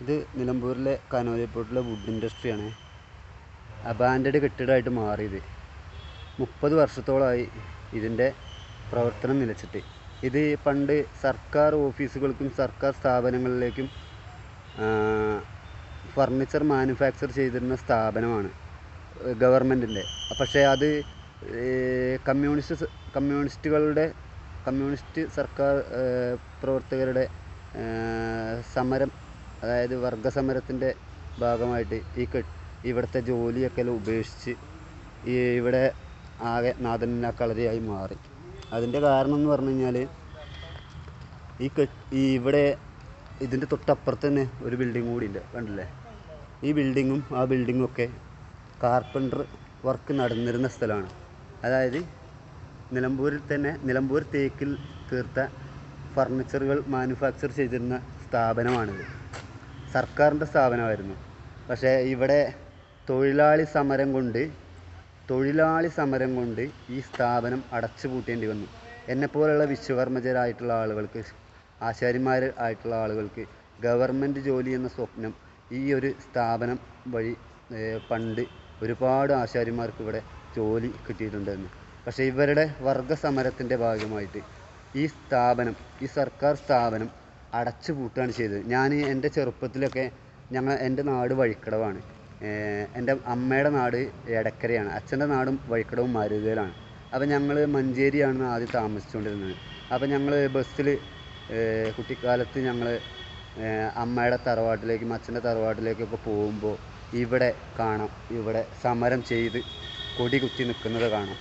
ഇത് നിലമ്പൂരിലെ കനോലിപ്പോട്ടിലെ വുഡ് ഇൻഡസ്ട്രിയാണ്. അബാൻഡഡ് കെട്ടിടമായിട്ട് മാറിയത് 30 വർഷത്തോളമായി ഇതിൻ്റെ പ്രവർത്തനം നിലച്ചിട്ട്. ഇത് പണ്ട് സർക്കാർ ഓഫീസുകൾക്കും സർക്കാർ സ്ഥാപനങ്ങളിലേക്കും ഫർണിച്ചർ മാനുഫാക്ചർ ചെയ്തിരുന്ന സ്ഥാപനമാണ് ഗവൺമെൻറ്റിൻ്റെ. പക്ഷേ അത് കമ്മ്യൂണിസ്റ്റ് സർക്കാർ പ്രവർത്തകരുടെ സമരം, അതായത് വർഗസമരത്തിൻ്റെ ഭാഗമായിട്ട് ഇവിടുത്തെ ജോലിയൊക്കെ ഉപേക്ഷിച്ച് ഇവിടെ ആകെ നാദനില കളരിയായി മാറി. അതിൻ്റെ കാരണം എന്ന് പറഞ്ഞു കഴിഞ്ഞാൽ ഇവിടെ ഇതിൻ്റെ തൊട്ടപ്പുറത്ത് തന്നെ ഒരു ബിൽഡിംഗ് കൂടി ഉണ്ട്, കണ്ടില്ലേ? ഈ ബിൽഡിങ്ങും ആ ബിൽഡിങ്ങും ഒക്കെ കാർപ്പൻറ്റർ വർക്ക് നടന്നിരുന്ന സ്ഥലമാണ്. അതായത് നിലമ്പൂരിൽ തന്നെ നിലമ്പൂർ തേക്കിൽ തീർത്ത ഫർണിച്ചറുകൾ മാനുഫാക്ചർ ചെയ്തിരുന്ന സ്ഥാപനമാണിത്. സർക്കാരിൻ്റെ സ്ഥാപനമായിരുന്നു. പക്ഷേ ഇവിടെ തൊഴിലാളി സമരം കൊണ്ട് ഈ സ്ഥാപനം അടച്ചു പൂട്ടേണ്ടി വന്നു. എന്നെപ്പോലുള്ള വിശ്വകർമ്മജരായിട്ടുള്ള ആളുകൾക്ക്, ആശാരിമാർ ആയിട്ടുള്ള ആളുകൾക്ക് ഗവൺമെൻറ് ജോലി എന്ന സ്വപ്നം ഈ ഒരു സ്ഥാപനം വഴി പണ്ട് ഒരുപാട് ആശാരിമാർക്ക് ഇവിടെ ജോലി കിട്ടിയിട്ടുണ്ടായിരുന്നു. പക്ഷേ ഇവരുടെ വർഗസമരത്തിൻ്റെ ഭാഗമായിട്ട് ഈ സർക്കാർ സ്ഥാപനം അടച്ചു പൂട്ടുകയാണ് ചെയ്തത്. ഞാൻ എൻ്റെ ചെറുപ്പത്തിലൊക്കെ എൻ്റെ നാട് വഴിക്കടവാണ്. എൻ്റെ അമ്മയുടെ നാട് എടക്കരയാണ്. അച്ഛൻ്റെ നാടും വഴിക്കടവും മരുതയിലാണ്. അപ്പോൾ ഞങ്ങൾ മഞ്ചേരിയാണ് ആദ്യം താമസിച്ചുകൊണ്ടിരുന്നത്. അപ്പോൾ ഞങ്ങൾ ബസ്സിൽ കുട്ടിക്കാലത്ത് ഞങ്ങൾ അമ്മയുടെ തറവാട്ടിലേക്കും അച്ഛൻ്റെ തറവാട്ടിലേക്കൊക്കെ പോകുമ്പോൾ ഇവിടെ കാണാം, ഇവിടെ സമരം ചെയ്ത് കൊടി കുത്തി നിൽക്കുന്നത് കാണാം.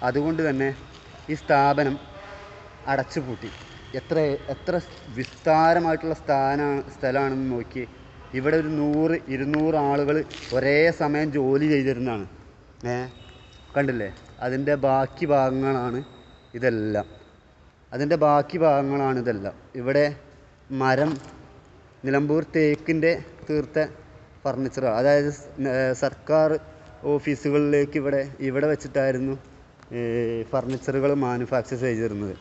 അതുകൊണ്ട് തന്നെ ഈ സ്ഥാപനം അടച്ചു പൂട്ടി. എത്ര വിസ്താരമായിട്ടുള്ള സ്ഥലമാണെന്ന് നോക്കി. ഇവിടെ ഒരു 100-200 ആളുകൾ ഒരേ സമയം ജോലി ചെയ്തിരുന്നതാണ്. കണ്ടില്ലേ? അതിൻ്റെ ബാക്കി ഭാഗങ്ങളാണ് ഇതെല്ലാം. ഇവിടെ മരം, നിലമ്പൂർ തേക്കിൻ്റെ തീർത്ത ഫർണിച്ചർ, അതായത് സർക്കാർ ഓഫീസുകളിലേക്ക് ഇവിടെ വെച്ചിട്ടായിരുന്നു ഫർണിച്ചറുകൾ മാനുഫാക്ചർ ചെയ്തിരുന്നത്.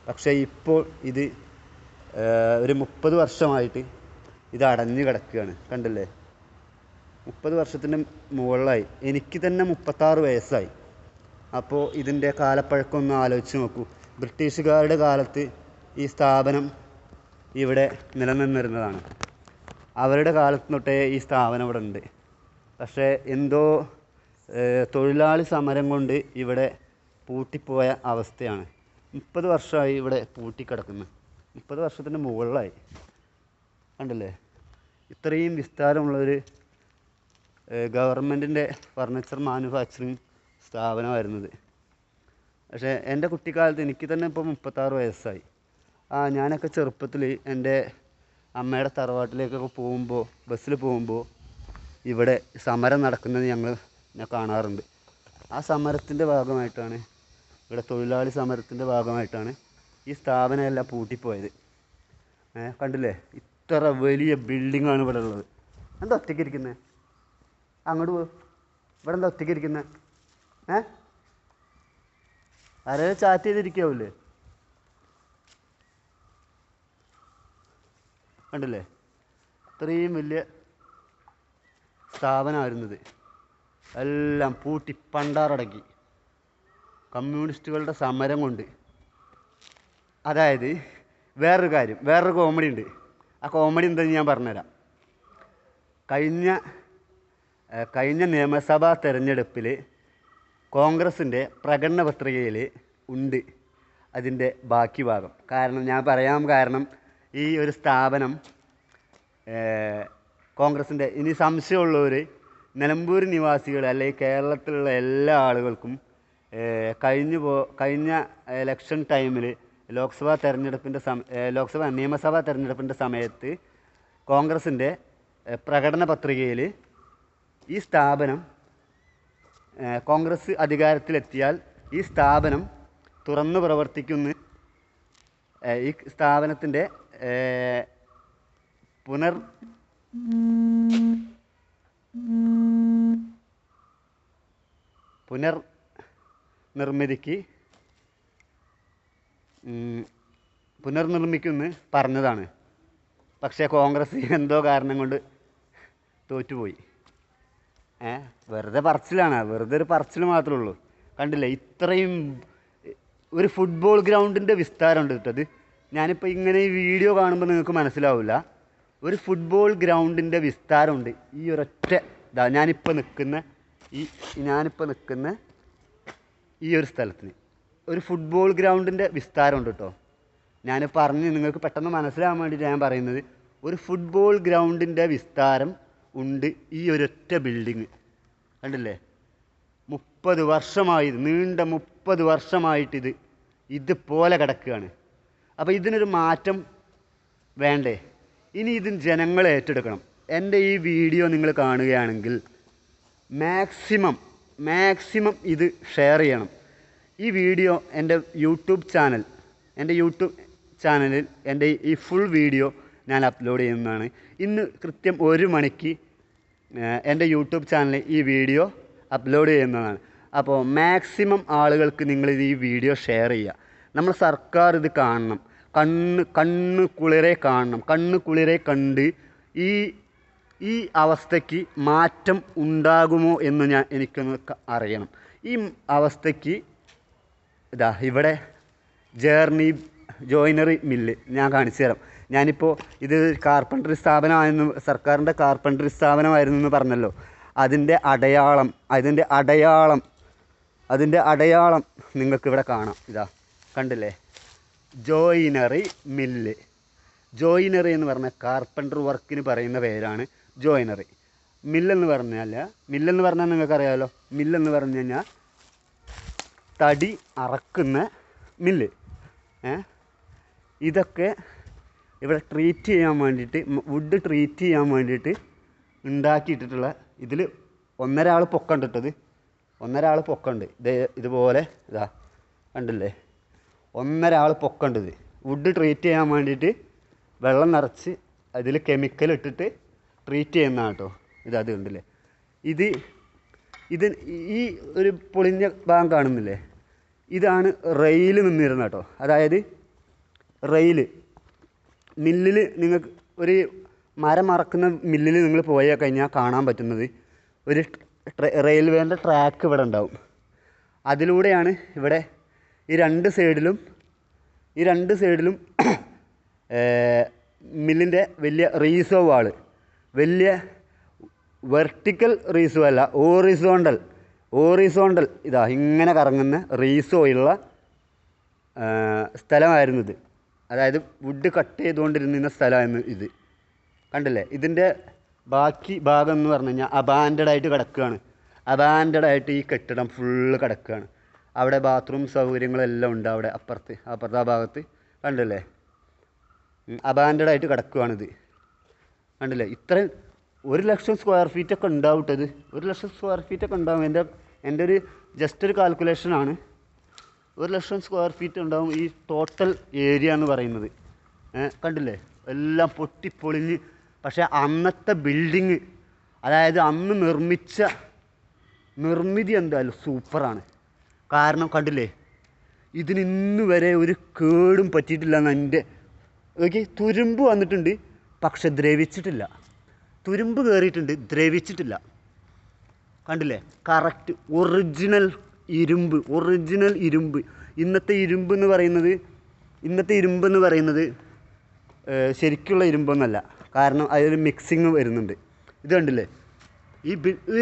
പക്ഷേ ഇപ്പോൾ ഇത് ഒരു 30 വർഷമായിട്ട് ഇത് അടഞ്ഞു കിടക്കുകയാണ്. കണ്ടില്ലേ? 30 വർഷത്തിൻ്റെ മുകളിലായി. എനിക്ക് തന്നെ 36 വയസ്സായി. അപ്പോൾ ഇതിൻ്റെ കാലപ്പഴക്കം ഒന്ന് ആലോചിച്ച് നോക്കൂ. ബ്രിട്ടീഷുകാരുടെ കാലത്ത് ഈ സ്ഥാപനം ഇവിടെ നിലനിന്നിരുന്നതാണ്. അവരുടെ കാലത്ത് തൊട്ടേ ഈ സ്ഥാപനം ഇവിടെ ഉണ്ട്. പക്ഷേ എന്തോ തൊഴിലാളി സമരം കൊണ്ട് ഇവിടെ പൂട്ടിപ്പോയ അവസ്ഥയാണ്. 30 വർഷമായി ഇവിടെ പൂട്ടിക്കിടക്കുന്നത്. 30 വർഷത്തിൻ്റെ മുകളിലായി. കണ്ടില്ലേ? ഇത്രയും വിസ്താരമുള്ളൊരു ഗവൺമെൻറ്റിൻ്റെ ഫർണിച്ചർ മാനുഫാക്ചറിങ് സ്ഥാപനമായിരുന്നത്. പക്ഷേ എൻ്റെ കുട്ടിക്കാലത്ത്, എനിക്ക് തന്നെ ഇപ്പോൾ 36 വയസ്സായി. ഞാനൊക്കെ ചെറുപ്പത്തിൽ എൻ്റെ അമ്മയുടെ തറവാട്ടിലേക്കൊക്കെ ബസ്സിൽ പോകുമ്പോൾ ഇവിടെ സമരം നടക്കുന്നത് ഞാൻ കാണാറുണ്ട്. ആ സമരത്തിൻ്റെ ഭാഗമായിട്ടാണ്, ഇവിടെ തൊഴിലാളി സമരത്തിൻ്റെ ഭാഗമായിട്ടാണ് ഈ സ്ഥാപനമെല്ലാം പൂട്ടിപ്പോയത്. കണ്ടില്ലേ? ഇത്ര വലിയ ബിൽഡിങ്ങാണ് ഇവിടെ ഉള്ളത്. എന്താ ഒറ്റയ്ക്ക് ഇരിക്കുന്നത്? അങ്ങോട്ട് പോ. ഇവിടെ എന്താ ഒറ്റയ്ക്ക് ഇരിക്കുന്നത്? ആരെയും ചാറ്റ് ചെയ്തിരിക്കാവില്ലേ? കണ്ടില്ലേ? ഇത്രയും വലിയ സ്ഥാപനമായിരുന്നത് എല്ലാം പൂട്ടി പണ്ടാറടക്കി കമ്മ്യൂണിസ്റ്റുകളുടെ സമരം കൊണ്ട്. അതായത് വേറൊരു കോമഡി ഉണ്ട്. ആ കോമഡി എന്താണെന്ന് ഞാൻ പറഞ്ഞുതരാം. കഴിഞ്ഞ നിയമസഭാ തെരഞ്ഞെടുപ്പിൽ കോൺഗ്രസിൻ്റെ പ്രകടന പത്രികയിൽ ഉണ്ട് അതിൻ്റെ ബാക്കി ഭാഗം. കാരണം ഈ ഒരു സ്ഥാപനം കോൺഗ്രസിൻ്റെ, ഇനി സംശയമുള്ളവർ, നിലമ്പൂർ നിവാസികൾ അല്ലെങ്കിൽ കേരളത്തിലുള്ള എല്ലാ ആളുകൾക്കും കഴിഞ്ഞ ഇലക്ഷൻ ടൈമിൽ നിയമസഭാ തെരഞ്ഞെടുപ്പിൻ്റെ സമയത്ത് കോൺഗ്രസിൻ്റെ പ്രകടന പത്രികയിൽ ഈ സ്ഥാപനം, കോൺഗ്രസ് അധികാരത്തിലെത്തിയാൽ ഈ സ്ഥാപനം തുറന്നു പ്രവർത്തിക്കുന്ന, ഈ സ്ഥാപനത്തിൻ്റെ പുനർനിർമ്മിക്കുമെന്ന് പറഞ്ഞതാണ്. പക്ഷേ കോൺഗ്രസ് എന്തോ കാരണം കൊണ്ട് തോറ്റുപോയി. വെറുതെ പറച്ചിലാണ്, വെറുതെ ഒരു പറച്ചിൽ മാത്രമേ ഉള്ളൂ. കണ്ടില്ലേ, ഇത്രയും ഒരു ഫുട്ബോൾ ഗ്രൗണ്ടിൻ്റെ വിസ്താരമുണ്ട് കേട്ടത്. ഞാനിപ്പോൾ ഇങ്ങനെ ഈ വീഡിയോ കാണുമ്പോൾ നിങ്ങൾക്ക് മനസ്സിലാവില്ല. ഒരു ഫുട്ബോൾ ഗ്രൗണ്ടിൻ്റെ വിസ്താരമുണ്ട് ഈ ഒരൊറ്റ ഞാനിപ്പോൾ നിൽക്കുന്ന ഈ ഒരു സ്ഥലത്തിന്. ഒരു ഫുട്ബോൾ ഗ്രൗണ്ടിൻ്റെ വിസ്താരമുണ്ട് കേട്ടോ. ഞാൻ പറഞ്ഞ് നിങ്ങൾക്ക് പെട്ടെന്ന് മനസ്സിലാകാൻ വേണ്ടിയിട്ട് ഞാൻ പറയുന്നത്, ഒരു ഫുട്ബോൾ ഗ്രൗണ്ടിൻ്റെ വിസ്താരം ഉണ്ട് ഈ ഒരൊറ്റ ബിൽഡിങ്. കണ്ടില്ലേ, 30 വർഷമായി, നീണ്ട 30 വർഷമായിട്ടിത് ഇതുപോലെ കിടക്കുകയാണ്. അപ്പോൾ ഇതിനൊരു മാറ്റം വേണ്ടേ? ഇനി ഇതിന് ജനങ്ങൾ ഏറ്റെടുക്കണം. എൻ്റെ ഈ വീഡിയോ നിങ്ങൾ കാണുകയാണെങ്കിൽ മാക്സിമം ഇത് ഷെയർ ചെയ്യണം. ഈ വീഡിയോ എൻ്റെ യൂട്യൂബ് ചാനലിൽ എൻ്റെ ഈ ഫുൾ വീഡിയോ ഞാൻ അപ്ലോഡ് ചെയ്യുന്നതാണ്. ഇന്ന് കൃത്യം 1 മണിക്ക് എൻ്റെ യൂട്യൂബ് ചാനലിൽ ഈ വീഡിയോ അപ്ലോഡ് ചെയ്യുന്നതാണ്. അപ്പോൾ മാക്സിമം ആളുകൾക്ക് നിങ്ങൾ ഈ വീഡിയോ ഷെയർ ചെയ്യുക. നമ്മൾ സർക്കാർ ഇത് കാണണം, കണ്ണ് കുളിരെ കാണണം. കണ്ണ് കുളിരെ കണ്ട് ഈ അവസ്ഥയ്ക്ക് മാറ്റം ഉണ്ടാകുമോ എന്ന് എനിക്കൊന്ന് അറിയണം. ഈ അവസ്ഥയ്ക്ക് ഇവിടെ ജോയിനറി മില്ല് ഞാൻ കാണിച്ചു തരാം. ഞാനിപ്പോൾ ഇത് കാർപ്പൻട്രി സ്ഥാപനമായിരുന്നു, സർക്കാരിൻ്റെ കാർപ്പൻട്രി സ്ഥാപനമായിരുന്നു എന്ന് പറഞ്ഞല്ലോ. അതിൻ്റെ അടയാളം നിങ്ങൾക്കിവിടെ കാണാം. കണ്ടില്ലേ, ജോയിനറി മില്ല്. ജോയിനറി എന്ന് പറഞ്ഞാൽ കാർപ്പൻട്രി വർക്കിന് പറയുന്ന പേരാണ് ജോയിനറി. മില്ലെന്ന് പറഞ്ഞാൽ നിങ്ങൾക്കറിയാമല്ലോ, മില്ലെന്ന് പറഞ്ഞു കഴിഞ്ഞാൽ തടി അറക്കുന്ന മില്ല്. ഇതൊക്കെ ഇവിടെ ട്രീറ്റ് ചെയ്യാൻ വേണ്ടിയിട്ട്, വുഡ് ട്രീറ്റ് ചെയ്യാൻ വേണ്ടിയിട്ട് ഉണ്ടാക്കിയിട്ടിട്ടുള്ള, ഇതിൽ 1.5 ആൾ പൊക്കമുണ്ട് ഇട്ടത്. 1.5 ആൾ പൊക്കമുണ്ട്. ഇതുപോലെ കണ്ടില്ലേ, 1.5 ആൾ പൊക്കമുണ്ട്. ഇത് വുഡ് ട്രീറ്റ് ചെയ്യാൻ വേണ്ടിയിട്ട് വെള്ളം നിറച്ച് അതിൽ കെമിക്കൽ ഇട്ടിട്ട് ട്രീറ്റ് ചെയ്യുന്നതാണ് കേട്ടോ. അത് കണ്ടില്ലേ, ഇത് ഈ ഒരു പൊളിഞ്ഞ ഭാഗം കാണുന്നില്ലേ, ഇതാണ് റെയിൽ നിന്നിരുന്നത് കേട്ടോ. അതായത് മില്ലിൽ നിങ്ങൾക്ക് ഒരു മരം അറക്കുന്ന മില്ലിൽ നിങ്ങൾ പോയി കഴിഞ്ഞാൽ കാണാൻ പറ്റുന്നത് ഒരു റെയിൽവേൻ്റെ ട്രാക്ക് ഇവിടെ ഉണ്ടാവും. അതിലൂടെയാണ് ഇവിടെ ഈ രണ്ട് സൈഡിലും മില്ലിൻ്റെ വലിയ റീസോ വാള്, വലിയ വെർട്ടിക്കൽ റീസോ അല്ല, ഓറിസോണ്ടൽ ഇങ്ങനെ കറങ്ങുന്ന റീസോ ഉള്ള സ്ഥലമായിരുന്നു ഇത്. അതായത് വുഡ് കട്ട് ചെയ്തുകൊണ്ടിരുന്ന സ്ഥലമായിരുന്നു ഇത്. കണ്ടില്ലേ, ഇതിൻ്റെ ബാക്കി ഭാഗം എന്ന് പറഞ്ഞു കഴിഞ്ഞാൽ അബാൻഡഡായിട്ട് കിടക്കുകയാണ്. അബാൻഡഡായിട്ട് ഈ കെട്ടിടം ഫുള്ള് കിടക്കുകയാണ്. അവിടെ ബാത്റൂം സൗകര്യങ്ങളെല്ലാം ഉണ്ട്. അവിടെ അപ്പുറത്തെ ആ ഭാഗത്ത് കണ്ടില്ലേ, അബാൻഡഡായിട്ട് കിടക്കുകയാണിത്. കണ്ടില്ലേ, ഇത്രയും 1,00,000 സ്ക്വയർ ഫീറ്റൊക്കെ ഉണ്ടാവും കേട്ടത്. 1,00,000 സ്ക്വയർ ഫീറ്റൊക്കെ ഉണ്ടാവും. എൻ്റെ ഒരു ജസ്റ്റ് ഒരു കാൽക്കുലേഷനാണ്. 1,00,000 സ്ക്വയർ ഫീറ്റ് ഉണ്ടാവും ഈ ടോട്ടൽ ഏരിയ എന്ന് പറയുന്നത്. കണ്ടില്ലേ, എല്ലാം പൊട്ടിപ്പൊളിഞ്ഞ്. പക്ഷേ അന്നത്തെ ബിൽഡിങ്, അതായത് അന്ന് നിർമ്മിതി എന്തായാലും സൂപ്പറാണ്. കാരണം കണ്ടില്ലേ, ഇതിന് ഇന്ന് വരെ ഒരു കേടും പറ്റിയിട്ടില്ല. തുരുമ്പ് വന്നിട്ടുണ്ട്, പക്ഷെ ദ്രവിച്ചിട്ടില്ല. തുരുമ്പ് കയറിയിട്ടുണ്ട്, ദ്രവിച്ചിട്ടില്ല. കണ്ടില്ലേ, കറക്റ്റ് ഒറിജിനൽ ഇരുമ്പ്. ഇന്നത്തെ ഇരുമ്പ് എന്ന് പറയുന്നത് ശരിക്കുള്ള ഇരുമ്പൊന്നുമല്ല. കാരണം അതിൽ മിക്സിങ് വരുന്നുണ്ട്. ഇത് കണ്ടില്ലേ, ഈ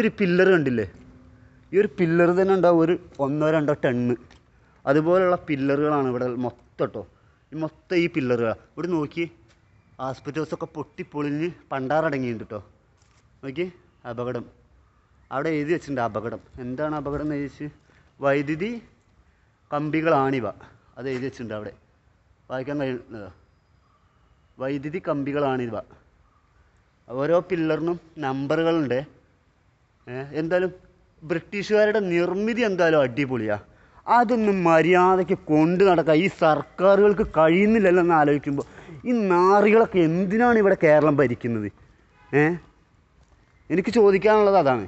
ഒരു പില്ലർ കണ്ടില്ലേ, ഈ ഒരു പില്ലർ തന്നെ ഉണ്ടാവും ഒരു 1-2 ടണ്ണ്. അതുപോലുള്ള പില്ലറുകളാണ് ഇവിടെ മൊത്തം കേട്ടോ. ഈ പില്ലറുകളാണ് ഇവിടെ. നോക്കി, ആസ്പെറ്റോസൊക്കെ പൊട്ടിപ്പൊളിഞ്ഞ് പണ്ടാറടങ്ങിയിട്ടുണ്ട് കേട്ടോ. നോക്കി, അപകടം അവിടെ എഴുതി വെച്ചിട്ടുണ്ട്. അപകടം എന്താണ് അപകടം എന്ന് ചോദിച്ച്, വൈദ്യുതി കമ്പികളാണിവ. അത് എഴുതി വെച്ചിട്ടുണ്ട് അവിടെ, വായിക്കാൻ കഴിയുന്നതോ. വൈദ്യുതി കമ്പികളാണിവ. ഓരോ പില്ലറിനും നമ്പറുകളുണ്ട്. എന്തായാലും ബ്രിട്ടീഷുകാരുടെ നിർമ്മിതി എന്തായാലും അടിപൊളിയാണ്. അതൊന്നും മര്യാദയ്ക്ക് കൊണ്ട് നടക്കാൻ ഈ സർക്കാരുകൾക്ക് കഴിയുന്നില്ലല്ലോ എന്ന് ആലോചിക്കുമ്പോൾ, ഈ നാറികളൊക്കെ എന്തിനാണ് ഇവിടെ കേരളം ഭരിക്കുന്നത്? എനിക്ക് ചോദിക്കാനുള്ളത് അതാണ്.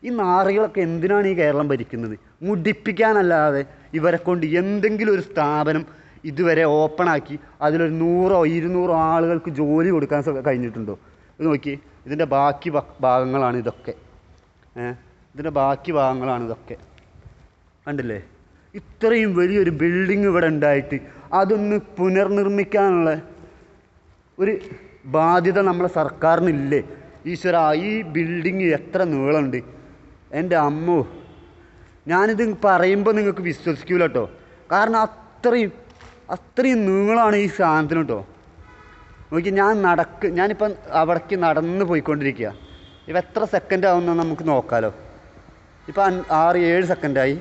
ഈ നാറികളൊക്കെ എന്തിനാണ് ഈ കേരളം ഭരിക്കുന്നത്? മുടിപ്പിക്കാനല്ലാതെ ഇവരെ കൊണ്ട് എന്തെങ്കിലും ഒരു സ്ഥാപനം ഇതുവരെ ഓപ്പണാക്കി അതിലൊരു 100-200 ആളുകൾക്ക് ജോലി കൊടുക്കാൻ കഴിഞ്ഞിട്ടുണ്ടോ? ഇത് നോക്കി, ഇതിൻ്റെ ബാക്കി ഭാഗങ്ങളാണ് ഇതൊക്കെ. ഇതിൻ്റെ ബാക്കി ഭാഗങ്ങളാണ് ഇതൊക്കെ. കണ്ടില്ലേ? ഇത്രയും വലിയൊരു ബിൽഡിങ് ഇവിടെ ഉണ്ടായിട്ട് അതൊന്ന് പുനർനിർമ്മിക്കാനുള്ള ഒരു ബാധ്യത നമ്മളെ സർക്കാരിനില്ലേ? ഈശ്വര, ഈ ബിൽഡിങ് എത്ര നീളമുണ്ട് എൻ്റെ അമ്മോ! ഞാനിത് പറയുമ്പോൾ നിങ്ങൾക്ക് വിശ്വസിക്കൂല കേട്ടോ. കാരണം അത്രയും നീളമാണ് ഈ സാധനത്തിന് കേട്ടോ. നോക്കി, ഞാനിപ്പം അവിടേക്ക് നടന്ന് പോയിക്കൊണ്ടിരിക്കുക. ഇപ്പം എത്ര സെക്കൻഡ് ആവുമെന്ന് നമുക്ക് നോക്കാമല്ലോ. ഇപ്പം 6-7 സെക്കൻഡായി.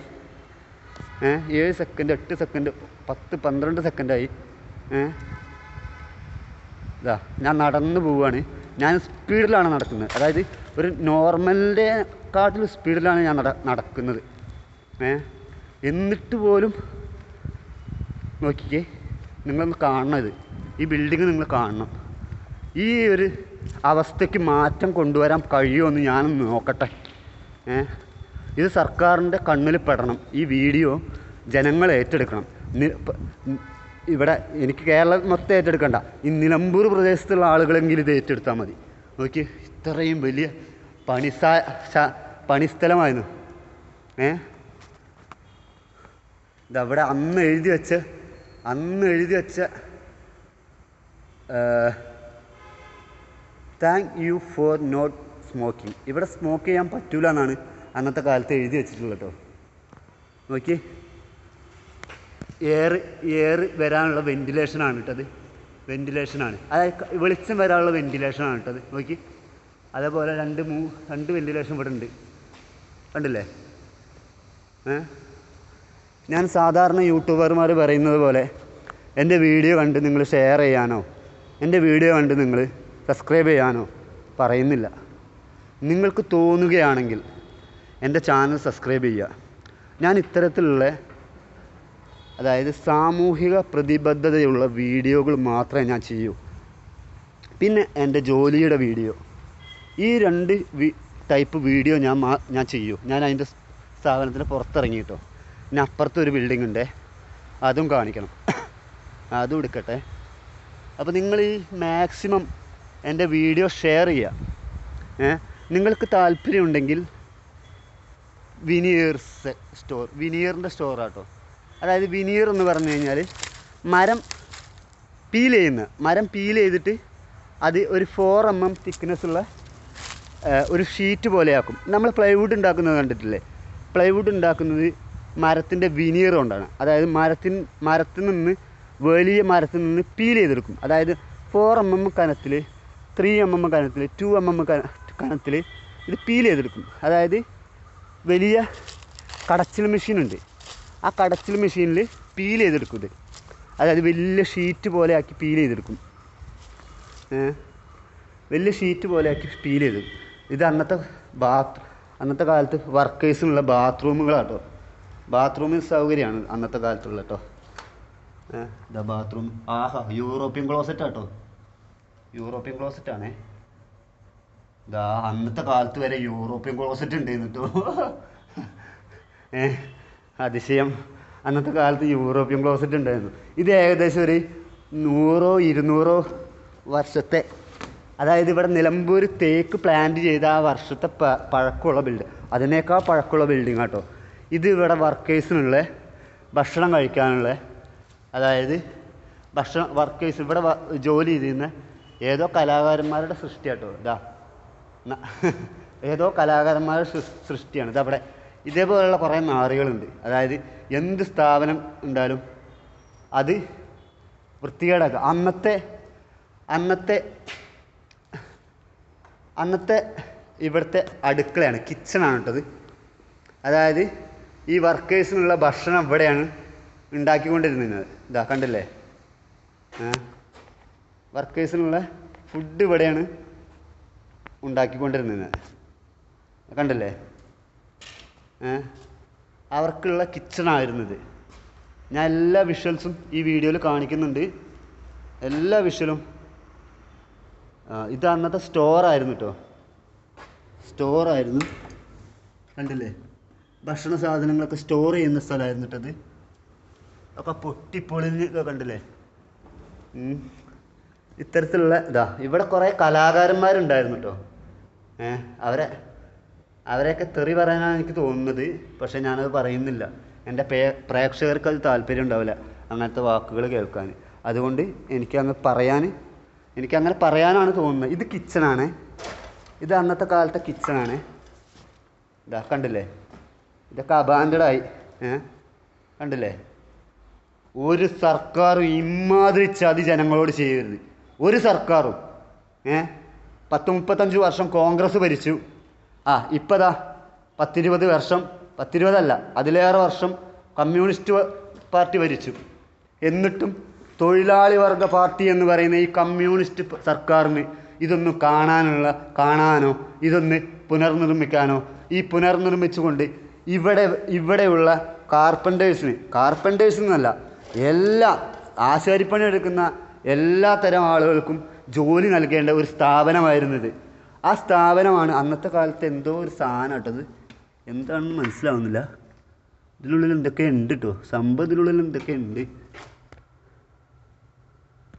7 സെക്കൻഡ്, 8 സെക്കൻഡ്, 10-12 സെക്കൻഡായി. ഇതാ ഞാൻ നടന്ന് പോവുകയാണ്. ഞാൻ സ്പീഡിലാണ് നടക്കുന്നത്. അതായത് ഒരു നോർമലിൻ്റെക്കാട്ടിലും സ്പീഡിലാണ് ഞാൻ നടക്കുന്നത്. എന്നിട്ട് പോലും നോക്കിക്കേ, നിങ്ങളൊന്ന് കാണണം. ഈ ബിൽഡിങ് നിങ്ങൾ കാണണം. ഈ ഒരു അവസ്ഥയ്ക്ക് മാറ്റം കൊണ്ടുവരാൻ കഴിയുമെന്ന് ഞാനൊന്ന് നോക്കട്ടെ. ഇത് സർക്കാരിൻ്റെ കണ്ണിൽ പെടണം. ഈ വീഡിയോ ജനങ്ങൾ ഏറ്റെടുക്കണം. ഇവിടെ എനിക്ക് കേരളം മൊത്തം ഏറ്റെടുക്കണ്ട, ഈ നിലമ്പൂർ പ്രദേശത്തുള്ള ആളുകളെങ്കിലും ഇത് ഏറ്റെടുത്താൽ മതി. നോക്കി, ഇത്രയും വലിയ പണിസ്ഥലമായിരുന്നു. ഇതവിടെ അന്ന് എഴുതി വെച്ച thank you for not smoking. ഇവിടെ സ്മോക്ക് ചെയ്യാൻ പറ്റൂല എന്നാണ് അന്നത്തെ കാലത്ത് എഴുതി വെച്ചിട്ടുള്ളത് കേട്ടോ. നോക്കി, എയർ വരാനുള്ള വെൻറ്റിലേഷനാണ് ഇട്ടത്. വെൻറ്റിലേഷനാണ്, അതായത് വെളിച്ചം വരാനുള്ള വെൻറ്റിലേഷനാണ് ഇട്ടത്. നോക്കി, അതേപോലെ രണ്ട് വെൻറ്റിലേഷൻ ഇവിടെ ഉണ്ട്. കണ്ടില്ലേ? ഞാൻ സാധാരണ യൂട്യൂബർമാർ പറയുന്നത് പോലെ എൻ്റെ വീഡിയോ കണ്ട് നിങ്ങൾ ഷെയർ ചെയ്യാനോ എൻ്റെ വീഡിയോ കണ്ട് നിങ്ങൾ സബ്സ്ക്രൈബ് ചെയ്യാനോ പറയുന്നില്ല. നിങ്ങൾക്ക് തോന്നുകയാണെങ്കിൽ എൻ്റെ ചാനൽ സബ്സ്ക്രൈബ് ചെയ്യുക. ഞാൻ ഇത്തരത്തിലുള്ള, അതായത് സാമൂഹിക പ്രതിബദ്ധതയുള്ള വീഡിയോകൾ മാത്രമേ ഞാൻ ചെയ്യൂ. പിന്നെ എൻ്റെ ജോലിയുടെ വീഡിയോ, ഈ 2 ടൈപ്പ് വീഡിയോ ഞാൻ ചെയ്യൂ. ഞാൻ അതിൻ്റെ സ്ഥാപനത്തിന് പുറത്തിറങ്ങിയിട്ടോ. പിന്നെ അപ്പുറത്തൊരു ബിൽഡിംഗ് ഉണ്ട്, അതും കാണിക്കണം, അതും എടുക്കട്ടെ. അപ്പോൾ നിങ്ങൾ ഈ മാക്സിമം എൻ്റെ വീഡിയോ ഷെയർ ചെയ്യുക. നിങ്ങൾക്ക് താല്പര്യമുണ്ടെങ്കിൽ വിനീറിൻ്റെ സ്റ്റോറാട്ടോ. അതായത് വിനീർ എന്ന് പറഞ്ഞു കഴിഞ്ഞാൽ മരം പീൽ ചെയ്തിട്ട് അത് ഒരു 4 mm തിക്നെസ്സുള്ള ഒരു ഷീറ്റ് പോലെയാക്കും. നമ്മൾ പ്ലൈവുഡ് ഉണ്ടാക്കുന്നത് കണ്ടിട്ടില്ലേ? പ്ലൈവുഡ് ഉണ്ടാക്കുന്നത് മരത്തിൻ്റെ വിനീർ കൊണ്ടാണ്. അതായത് വലിയ മരത്തിൽ നിന്ന് പീൽ ചെയ്തെടുക്കും. അതായത് 4 mm കനത്തിൽ, 3 mm കനത്തിൽ, 2 mm കനത്തിൽ ഇത് പീൽ ചെയ്തെടുക്കും. അതായത് വലിയ കടച്ചിൽ മെഷീനുണ്ട്, ആ കടച്ചിൽ മെഷീനിൽ പീൽ ചെയ്തെടുക്കും ഇത്. അതായത് വലിയ ഷീറ്റ് പോലെ ആക്കി പീൽ ചെയ്തെടുക്കും. വലിയ ഷീറ്റ് പോലെ ആക്കി പീൽ ചെയ്തെടുക്കും. ഇത് അന്നത്തെ കാലത്ത് വർക്കേഴ്സിനുള്ള ബാത്റൂമുകളാട്ടോ. ബാത്റൂമിൽ സൗകര്യമാണ് അന്നത്തെ കാലത്തുള്ള കേട്ടോ. ഇതാ ബാത്റൂം. യൂറോപ്യൻ ക്ലോസറ്റാട്ടോ. യൂറോപ്യൻ ക്ലോസറ്റാണേ. ഇതാ അന്നത്തെ കാലത്ത് വരെ യൂറോപ്യൻ ക്ലോസറ്റ് ഉണ്ടായിരുന്നു കേട്ടോ. അതിശയം, അന്നത്തെ കാലത്ത് യൂറോപ്യൻ ക്ലോസറ്റ് ഉണ്ടായിരുന്നു. ഇത് ഏകദേശം ഒരു 100-200 വർഷത്തെ, അതായത് ഇവിടെ നിലമ്പൂർ തേക്ക് പ്ലാന്റ് ചെയ്ത ആ വർഷത്തെ പഴക്കമുള്ള ബിൽഡിംഗ്, അതിനേക്കാൾ പഴക്കമുള്ള ബിൽഡിംഗ് കേട്ടോ. ഇത് ഇവിടെ വർക്കേഴ്സിനുള്ള ഭക്ഷണം കഴിക്കാനുള്ള, അതായത് വർക്കേഴ്സ് ഇവിടെ ജോലി ചെയ്തിരുന്ന ഏതോ കലാകാരന്മാരുടെ സൃഷ്ടിയാട്ടോ. ഏതോ കലാകാരന്മാരുടെ സൃഷ്ടിയാണ് ഇതവിടെ. ഇതേപോലെയുള്ള കുറേ നാറികളുണ്ട്. അതായത് എന്ത് സ്ഥാപനം ഉണ്ടായാലും അത് വൃത്തികേടാക്കുക. അന്നത്തെ ഇവിടുത്തെ അടുക്കളയാണ്, കിച്ചണാണ് കേട്ടത്. അതായത് ഈ വർക്കേഴ്സിനുള്ള ഭക്ഷണം ഇവിടെയാണ് ഉണ്ടാക്കിക്കൊണ്ടിരുന്നത്. ഇതാ കണ്ടില്ലേ? വർക്കേഴ്സിനുള്ള ഫുഡ് ഇവിടെയാണ് ഉണ്ടാക്കിക്കൊണ്ടിരുന്നത്. കണ്ടില്ലേ? അവർക്കുള്ള കിച്ചണായിരുന്നത്. ഞാൻ എല്ലാ വിഷ്വൽസും ഈ വീഡിയോയിൽ കാണിക്കുന്നുണ്ട്, എല്ലാ വിഷ്വലും. ഇത് അന്നത്തെ സ്റ്റോറായിരുന്നു കേട്ടോ. സ്റ്റോറായിരുന്നു, കണ്ടില്ലേ? ഭക്ഷണ സാധനങ്ങളൊക്കെ സ്റ്റോർ ചെയ്യുന്ന സ്ഥലമായിരുന്നു കേട്ടത്. ഒക്കെ പൊട്ടിപ്പൊളിഞ്ഞൊക്കെ കണ്ടില്ലേ. ഇത്തരത്തിലുള്ള ഇവിടെ കുറേ കലാകാരന്മാരുണ്ടായിരുന്നു കേട്ടോ. അവരെയൊക്കെ തെറി പറയാനാണ് എനിക്ക് തോന്നുന്നത്. പക്ഷേ ഞാനത് പറയുന്നില്ല. എൻ്റെ പ്രേക്ഷകർക്ക് അത് താല്പര്യം ഉണ്ടാവില്ല അങ്ങനത്തെ വാക്കുകൾ കേൾക്കാൻ. അതുകൊണ്ട് എനിക്കങ്ങനെ പറയാനാണ് തോന്നുന്നത്. ഇത് കിച്ചണാണ്. ഇത് അന്നത്തെ കാലത്തെ കിച്ചണാണ്. കണ്ടില്ലേ, ഇതൊക്കെ അബാൻഡഡായി. കണ്ടില്ലേ. ഒരു സർക്കാരും ഇമാതിരി ചതി ജനങ്ങളോട് ചെയ്യരുത്. ഒരു സർക്കാരും 10-35 വർഷം കോൺഗ്രസ് ഭരിച്ചു. ഇപ്പം 10-20 വർഷം, 10-20 അതിലേറെ വർഷം കമ്മ്യൂണിസ്റ്റ് പാർട്ടി ഭരിച്ചു. എന്നിട്ടും തൊഴിലാളി വർഗ പാർട്ടി എന്ന് പറയുന്ന ഈ കമ്മ്യൂണിസ്റ്റ് സർക്കാരിന് ഇതൊന്നും കാണാനോ ഇതൊന്ന് പുനർനിർമ്മിക്കാനോ, ഈ പുനർനിർമ്മിച്ചുകൊണ്ട് ഇവിടെയുള്ള കാർപ്പൻറ്റേഴ്സിനല്ല, എല്ലാ ആശാരിപ്പണി എടുക്കുന്ന എല്ലാ തരം ആളുകൾക്കും ജോലി നൽകേണ്ട ഒരു സ്ഥാപനമായിരുന്നത്. ആ സ്ഥാപനമാണ് അന്നത്തെ കാലത്ത് എന്തോ ഒരു സാധനം കേട്ടത്. എന്താണെന്ന് മനസ്സിലാവുന്നില്ല. ഇതിനുള്ളിൽ എന്തൊക്കെ ഉണ്ട് കേട്ടോ, ഇതിനുള്ളിൽ എന്തൊക്കെ ഉണ്ട്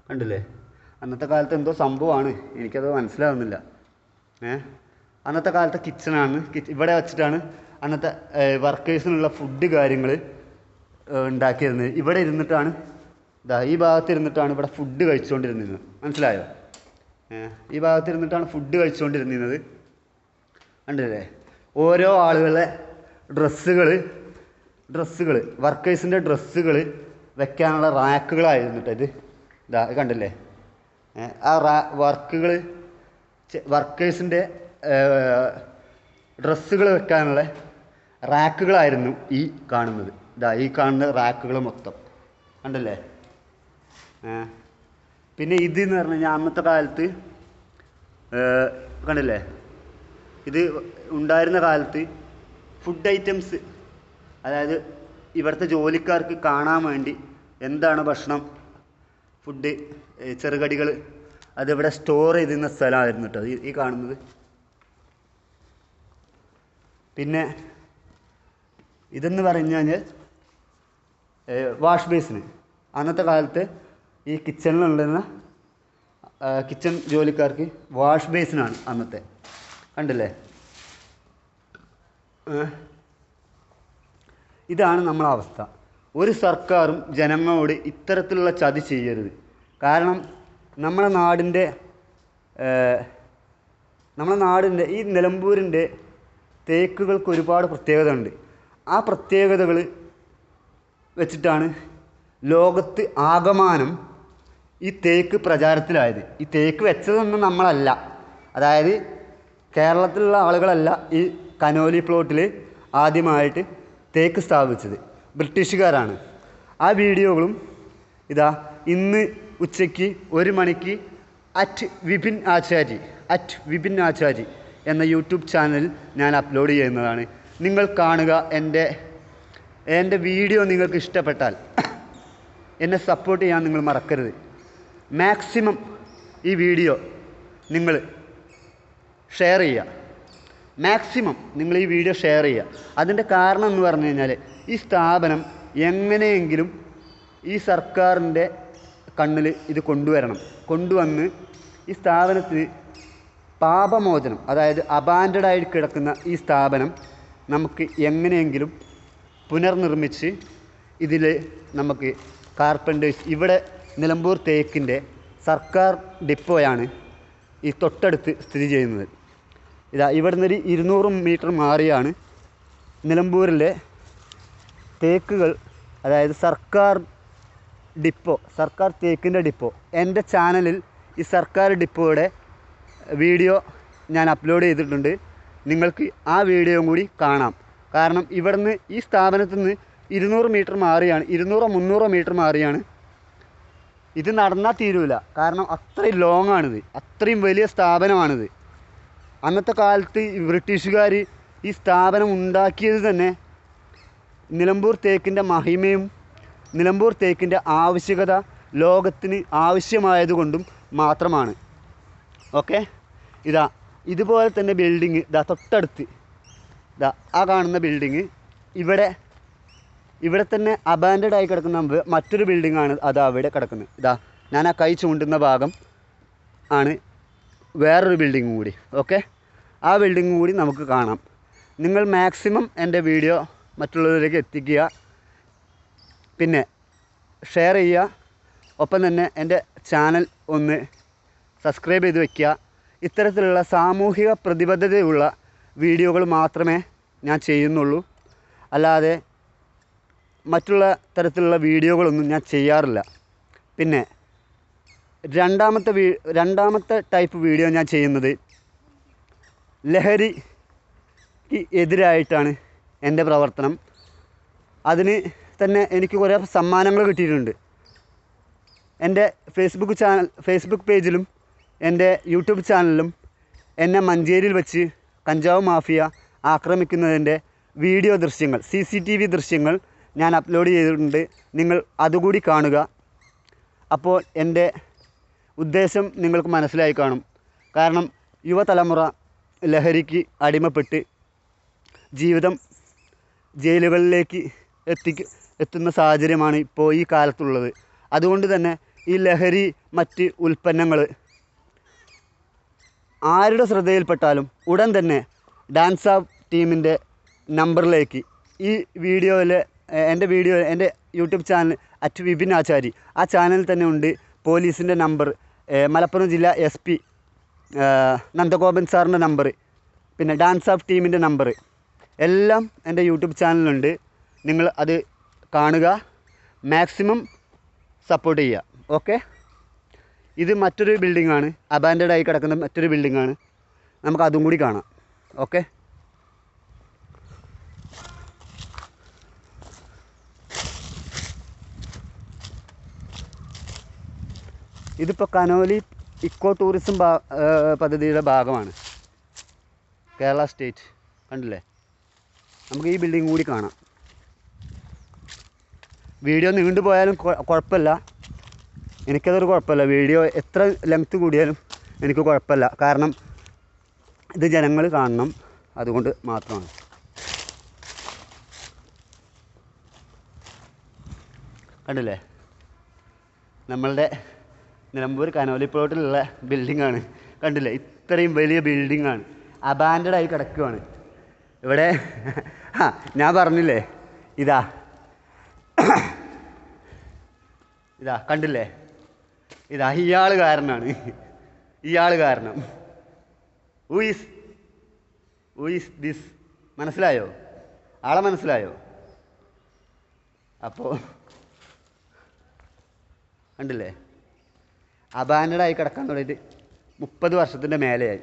കണ്ടില്ലേ. അന്നത്തെ കാലത്ത് എന്തോ സംഭവമാണ്, എനിക്കത് മനസ്സിലാവുന്നില്ല. അന്നത്തെ കാലത്തെ കിച്ചണാണ്. ഇവിടെ വെച്ചിട്ടാണ് അന്നത്തെ വർക്കേഴ്സിനുള്ള ഫുഡ് കാര്യങ്ങൾ ഉണ്ടാക്കിയിരുന്നത്. ഇവിടെ ഇരുന്നിട്ടാണ്, ഈ ഭാഗത്തിരുന്നിട്ടാണ് ഇവിടെ ഫുഡ് കഴിച്ചുകൊണ്ടിരുന്നത്. മനസ്സിലായോ. ഈ ഭാഗത്തിരുന്നിട്ടാണ് ഫുഡ് കഴിച്ചുകൊണ്ടിരുന്നത്. കണ്ടില്ലേ. ഓരോ ആളുകളെ ഡ്രസ്സുകൾ വർക്കേഴ്സിൻ്റെ ഡ്രസ്സുകൾ വെക്കാനുള്ള റാക്കുകളായിരുന്നു കേട്ടോ ഇത്. കണ്ടില്ലേ. ആ വർക്കേഴ്സിൻ്റെ ഡ്രസ്സുകൾ വെക്കാനുള്ള റാക്കുകളായിരുന്നു ഈ കാണുന്നത്. ഈ കാണുന്ന റാക്കുകൾ മൊത്തം കണ്ടില്ലേ. പിന്നെ ഇതെന്ന് പറഞ്ഞു കഴിഞ്ഞാൽ അന്നത്തെ കാലത്ത് കണ്ടില്ലേ, ഇത് ഉണ്ടായിരുന്ന കാലത്ത് ഫുഡ് ഐറ്റംസ്, അതായത് ഇവിടുത്തെ ജോലിക്കാർക്ക് കാണാൻ വേണ്ടി എന്താണ് ഭക്ഷണം, ഫുഡ്, ചെറുകടികൾ, അതിവിടെ സ്റ്റോർ ചെയ്തിരുന്ന സ്ഥലമായിരുന്നു കേട്ടോ ഈ കാണുന്നത്. പിന്നെ ഇതെന്ന് പറഞ്ഞു കഴിഞ്ഞാൽ വാഷ് ബേസിന്. അന്നത്തെ കാലത്ത് ഈ കിച്ചണിലുണ്ടായിരുന്ന കിച്ചൺ ജോലിക്കാർക്ക് വാഷ് ബേസിനാണ് അന്നത്തെ. കണ്ടില്ലേ. ഇതാണ് നമ്മളെ അവസ്ഥ. ഒരു സർക്കാരും ജനങ്ങളോട് ഇത്തരത്തിലുള്ള ചതി ചെയ്യരുത്. കാരണം നമ്മുടെ നാടിൻ്റെ ഈ നിലമ്പൂരിൻ്റെ തേക്കുകൾക്ക് ഒരുപാട് പ്രത്യേകത ഉണ്ട്. ആ പ്രത്യേകതകൾ വെച്ചിട്ടാണ് ലോകത്ത് ആകമാനം ഈ തേക്ക് പ്രചാരത്തിലായത്. ഈ തേക്ക് വെച്ചതൊന്നും നമ്മളല്ല, അതായത് കേരളത്തിലുള്ള ആളുകളല്ല ഈ കനോലി പ്ലോട്ടിൽ ആദ്യമായിട്ട് തേക്ക് സ്ഥാപിച്ചത്, ബ്രിട്ടീഷുകാരാണ്. ആ വീഡിയോകളും ഇന്ന് ഉച്ചയ്ക്ക് 1 മണിക്ക് വിപിൻ ആചാരി എന്ന യൂട്യൂബ് ചാനലിൽ ഞാൻ അപ്ലോഡ് ചെയ്യുന്നതാണ്. നിങ്ങൾ കാണുക. എൻ്റെ വീഡിയോ നിങ്ങൾക്ക് ഇഷ്ടപ്പെട്ടാൽ എന്നെ സപ്പോർട്ട് ചെയ്യാൻ നിങ്ങൾ മറക്കരുത്. മാക്സിമം ഈ വീഡിയോ നിങ്ങൾ ഷെയർ ചെയ്യുക. അതിൻ്റെ കാരണം എന്ന് പറഞ്ഞു കഴിഞ്ഞാൽ ഈ സ്ഥാപനം എങ്ങനെയെങ്കിലും ഈ സർക്കാരിൻ്റെ കണ്ണിൽ ഇത് കൊണ്ടുവന്ന് ഈ സ്ഥാപനത്തിന് പാപമോചനം, അതായത് അബാൻഡഡായി കിടക്കുന്ന ഈ സ്ഥാപനം നമുക്ക് എങ്ങനെയെങ്കിലും പുനർനിർമ്മിച്ച് ഇതിൽ നമുക്ക് കാർപ്പൻറ്റേഴ്സ്, ഇവിടെ നിലമ്പൂർ തേക്കിൻ്റെ സർക്കാർ ഡിപ്പോയാണ് ഈ തൊട്ടടുത്ത് സ്ഥിതി ചെയ്യുന്നത്. ഇവിടെ നിന്നൊരു 200 മീറ്റർ മാറിയാണ് നിലമ്പൂരിലെ തേക്കുകൾ, അതായത് സർക്കാർ തേക്കിൻ്റെ ഡിപ്പോ. എൻ്റെ ചാനലിൽ ഈ സർക്കാർ ഡിപ്പോയുടെ വീഡിയോ ഞാൻ അപ്ലോഡ് ചെയ്തിട്ടുണ്ട്. നിങ്ങൾക്ക് ആ വീഡിയോയും കൂടി കാണാം. കാരണം ഇവിടുന്ന് ഈ സ്ഥാപനത്തിൽ നിന്ന് 200 മീറ്റർ മാറിയാണ്, 200-300 മീറ്റർ മാറിയാണ്. ഇത് നടന്നാൽ തീരൂല, കാരണം അത്രയും ലോങ് ആണിത്, അത്രയും വലിയ സ്ഥാപനമാണിത്. അന്നത്തെ കാലത്ത് ബ്രിട്ടീഷുകാർ ഈ സ്ഥാപനം ഉണ്ടാക്കിയത് തന്നെ നിലമ്പൂർ തേക്കിൻ്റെ മഹിമയും നിലമ്പൂർ തേക്കിൻ്റെ ആവശ്യകത ലോകത്തിന് ആവശ്യമായതുകൊണ്ടും മാത്രമാണ്. ഓക്കെ. ഇതുപോലെ തന്നെ ബിൽഡിങ് തൊട്ടടുത്ത് ആ കാണുന്ന ബിൽഡിങ്, ഇവിടെ ഇവിടെ തന്നെ അബാൻഡഡ് ആയി കിടക്കുന്ന മറ്റൊരു ബിൽഡിംഗ് അത് അവിടെ കിടക്കുന്നത്. ഇതാ ഞാൻ ആ കൈ ചൂണ്ടുന്ന ഭാഗം ആണ് വേറൊരു ബിൽഡിങ്ങും കൂടി. ഓക്കെ, ആ ബിൽഡിങ്ങും കൂടി നമുക്ക് കാണാം. നിങ്ങൾ മാക്സിമം എൻ്റെ വീഡിയോ മറ്റുള്ളവരിലേക്ക് എത്തിക്കുക, പിന്നെ ഷെയർ ചെയ്യുക. ഒപ്പം തന്നെ എൻ്റെ ചാനൽ ഒന്ന് സബ്സ്ക്രൈബ് ചെയ്ത് വയ്ക്കുക. ഇത്തരത്തിലുള്ള സാമൂഹിക പ്രതിബദ്ധതയുള്ള വീഡിയോകൾ മാത്രമേ ഞാൻ ചെയ്യുന്നുള്ളൂ, അല്ലാതെ മറ്റുള്ള തരത്തിലുള്ള വീഡിയോകളൊന്നും ഞാൻ ചെയ്യാറില്ല. പിന്നെ രണ്ടാമത്തെ ടൈപ്പ് വീഡിയോ ഞാൻ ചെയ്യുന്നത് ലഹരിക്ക് എതിരായിട്ടാണ് എൻ്റെ പ്രവർത്തനം. അതിന് തന്നെ എനിക്ക് കുറേ സമ്മാനങ്ങൾ കിട്ടിയിട്ടുണ്ട്. എൻ്റെ ഫേസ്ബുക്ക് പേജിലും എൻ്റെ യൂട്യൂബ് ചാനലിലും എന്നെ മഞ്ചേരിയിൽ വെച്ച് കഞ്ചാവ് മാഫിയ ആക്രമിക്കുന്നതിൻ്റെ വീഡിയോ ദൃശ്യങ്ങൾ, CCTV ദൃശ്യങ്ങൾ ഞാൻ അപ്ലോഡ് ചെയ്തിട്ടുണ്ട്. നിങ്ങൾ അതുകൂടി കാണുക. അപ്പോൾ എൻ്റെ ഉദ്ദേശം നിങ്ങൾക്ക് മനസ്സിലായി കാണും. കാരണം യുവതലമുറ ലഹരിക്ക് അടിമപ്പെട്ട് ജീവിതം ജയിലുകളിലേക്ക് എത്തുന്ന സാഹചര്യമാണ് ഇപ്പോൾ ഈ കാലത്തുള്ളത്. അതുകൊണ്ട് തന്നെ ഈ ലഹരി മറ്റ് ഉൽപ്പന്നങ്ങൾ ആരുടെ ശ്രദ്ധയിൽപ്പെട്ടാലും ഉടൻ തന്നെ ഡാൻസ് ഓഫ് ടീമിൻ്റെ നമ്പറിലേക്ക് ഈ എൻ്റെ യൂട്യൂബ് ചാനൽ @വിപിൻ ആചാരി, ആ ചാനലിൽ തന്നെ ഉണ്ട് പോലീസിൻ്റെ നമ്പർ, മലപ്പുറം ജില്ലാ SP നന്ദഗോപൻ സാറിൻ്റെ നമ്പർ, പിന്നെ ഡാൻസ് ഓഫ് ടീമിൻ്റെ നമ്പർ എല്ലാം എൻ്റെ യൂട്യൂബ് ചാനലിലുണ്ട്. നിങ്ങൾ അത് കാണുക, മാക്സിമം സപ്പോർട്ട് ചെയ്യുക. ഓക്കെ, ഇത് മറ്റൊരു ബിൽഡിങ്ങാണ്, അബാൻഡഡ് ആയി കിടക്കുന്ന മറ്റൊരു ബിൽഡിങ്ങാണ്. നമുക്ക് അതും കൂടി കാണാം. ഓക്കെ, ഇതിപ്പോൾ കനോലി ഇക്കോ ടൂറിസം പദ്ധതിയുടെ ഭാഗമാണ്, കേരള സ്റ്റേറ്റ്. കണ്ടില്ലേ? നമുക്ക് ഈ ബിൽഡിംഗ് കൂടി കാണാം. വീഡിയോ നീണ്ടു പോയാലും കുഴപ്പമില്ല, എനിക്കതൊരു കുഴപ്പമില്ല. വീഡിയോ എത്ര ലെങ്ത്ത് കൂടിയാലും എനിക്ക് കുഴപ്പമില്ല. കാരണം ഇത് ജനങ്ങൾ കാണണം, അതുകൊണ്ട് മാത്രമാണ്. കണ്ടില്ലേ? നമ്മളുടെ നിലമ്പൂർ കനോലി പ്ലോട്ടിലുള്ള ബിൽഡിങ്ങാണ്. കണ്ടില്ലേ? ഇത്രയും വലിയ ബിൽഡിങ്ങാണ്, അബാൻഡഡ് ആയി കിടക്കുകയാണ് ഇവിടെ. ഞാൻ പറഞ്ഞില്ലേ, ഇതാ കണ്ടില്ലേ? ഇയാൾ കാരണമാണ്, ഇയാൾ കാരണം. Who is this? മനസ്സിലായോ? ആളെ മനസ്സിലായോ? അപ്പോൾ കണ്ടില്ലേ, അബാൻഡഡ് ആയി കിടക്കാൻ തുടങ്ങിയിട്ട് 30 വർഷത്തിൻ്റെ മേലെയായി.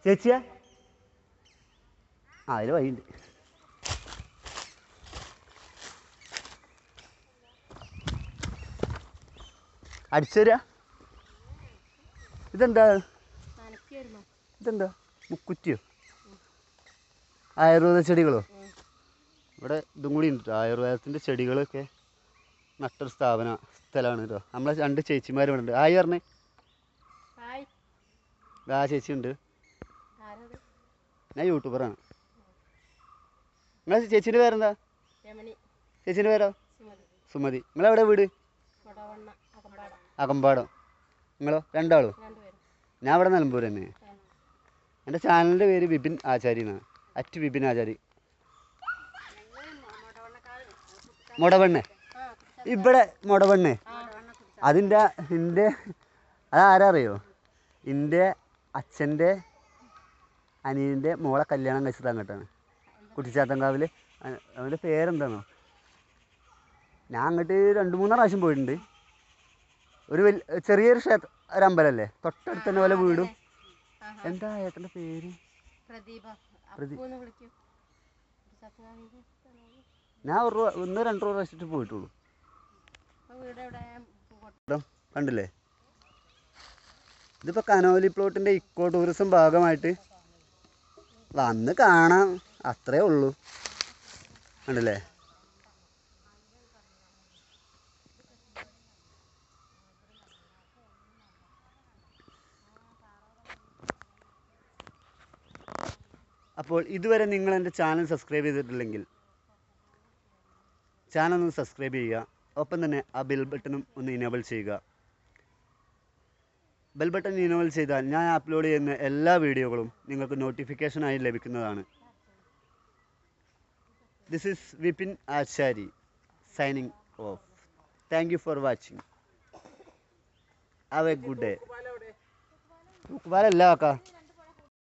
ചേച്ചിയാ? അതിൽ വഴിയുണ്ട്. അടിച്ചുതരാ? ഇതെന്താ മുക്കുറ്റിയോ? ആയുർവേദ ചെടികളോ? ഇവിടെ ഇതും കൂടി ഉണ്ട്. ആയുർവേദത്തിൻ്റെ ചെടികളൊക്കെ നട്ടൊരു സ്ഥലമാണ് കേട്ടോ. നമ്മളെ 2 ചേച്ചിമാരും ഇവിടെ ഉണ്ട്. ആയി പറഞ്ഞേ. ആ ചേച്ചി ഉണ്ട്. ഞാൻ യൂട്യൂബറാണ്. നിങ്ങളെ ചേച്ചീൻ്റെ പേരെന്താ? ചേച്ചീൻ്റെ പേരോ? സുമതി. നിങ്ങളെവിടെ വീട്? അകമ്പാടം. നിങ്ങളോ? രണ്ടാളോ? ഞാൻ ഇവിടെ നിലമ്പൂർ തന്നെ. എൻ്റെ ചാനലിൻ്റെ പേര് വിപിൻ ആചാരി എന്നാണ്, @വിപിൻ ആചാരി. മുടവണ്ണേ? ഇവിടെ മുടവണ്ണേ? അതാരാ അറിയോ? എൻ്റെ അച്ഛൻ്റെ അനിയൻ്റെ മോളെ കല്യാണം കഴിച്ചത് അങ്ങോട്ടാണ്, കുട്ടിച്ചാത്തങ്കാവിൽ. അവൻ്റെ പേരെന്താണോ? ഞാൻ അങ്ങോട്ട് 2-3 പ്രാവശ്യം പോയിട്ടുണ്ട്. ഒരു ചെറിയൊരു ഒരു അമ്പലമല്ലേ, തൊട്ടടുത്ത് തന്നെ പോലെ വീടും. എന്താ ഏട്ടൻ്റെ പേര്? ഞാൻ 1-2 പ്രാവശ്യമായിട്ട് പോയിട്ടുള്ളൂ. കണ്ടില്ലേ? ഇതിപ്പോൾ കനോലി പ്ലോട്ടിൻ്റെ ഇക്കോ ടൂറിസം ഭാഗമായിട്ട് വന്ന് കാണാം, അത്രേ ഉള്ളൂ. കണ്ടില്ലേ? അപ്പോൾ ഇതുവരെ നിങ്ങൾ എൻ്റെ ചാനൽ സബ്സ്ക്രൈബ് ചെയ്തിട്ടില്ലെങ്കിൽ ചാനൽ ഒന്ന് സബ്സ്ക്രൈബ് ചെയ്യുക. ഒപ്പം തന്നെ ആ ബെൽ ബട്ടണും ഒന്ന് ഇനേബിൾ ചെയ്യുക. ബെൽ ബട്ടൺ ഇനേബിൾ ചെയ്താൽ ഞാൻ അപ്ലോഡ് ചെയ്യുന്ന എല്ലാ വീഡിയോകളും നിങ്ങൾക്ക് നോട്ടിഫിക്കേഷനായി ലഭിക്കുന്നതാണ്. This is Vipin Achari signing off. Thank you for watching. Have a good day.